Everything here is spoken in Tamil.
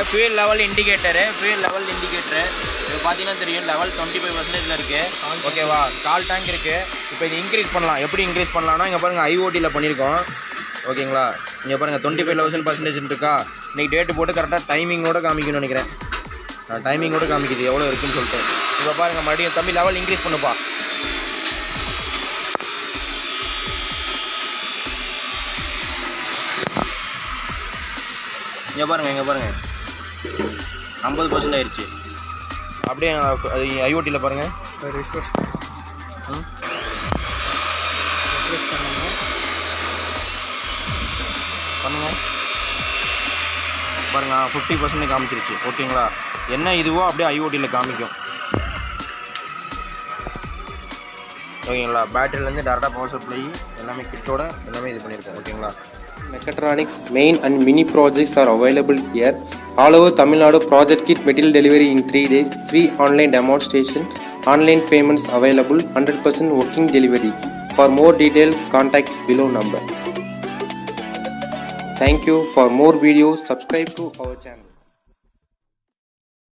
ஃபியூல் லெவல் இண்டிகேட்டரு இது பார்த்தீங்கன்னா தெரியும் லெவல் 25% இருக்குது. ஓகேவா, கால் டேங்க் இருக்குது. இப்போ இது இன்க்ரீஸ் பண்ணலாம். எப்படி இன்க்ரீஸ் பண்ணலாம்னா இங்கே பாருங்கள் ஐஓடியில் பண்ணியிருக்கோம். ஓகேங்களா, இங்கே பாருங்கள் 25% இருக்கா. இன்றைக்கி டேட்டு போட்டு கரெக்டாக டைமிங்கோடு காமிக்கணும்னு நினைக்கிறேன். டைமிங்கோடு காமிக்குது எவ்வளோ இருக்குதுன்னு சொல்லிட்டு. இப்போ பாருங்கள் மறுபடியும் தம்பி லெவல் இன்க்ரீஸ் பண்ணுப்பா. இங்கே பாருங்கள் 50% ஆயிடுச்சு. அப்படியே அது ஐஓடியில் பாருங்கள். பண்ணுங்கள் பாருங்கள் 50% காமிச்சிருச்சு. ஓகேங்களா, என்ன இதுவோ அப்படியே ஐஓடியில் காமிக்கும். ஓகேங்களா, பேட்டரியிலேருந்து டேரெக்டாக பவர் சப்ளை எல்லாமே கிட்டோட எல்லாமே இது பண்ணியிருக்கோம். ஓகேங்களா. Mechatronics main and mini projects are available here. All over Tamil Nadu, project kit material delivery in 3 days, free online demonstration, online payments available, 100% working delivery. For more details, contact below number. Thank you. For more videos, subscribe to our channel.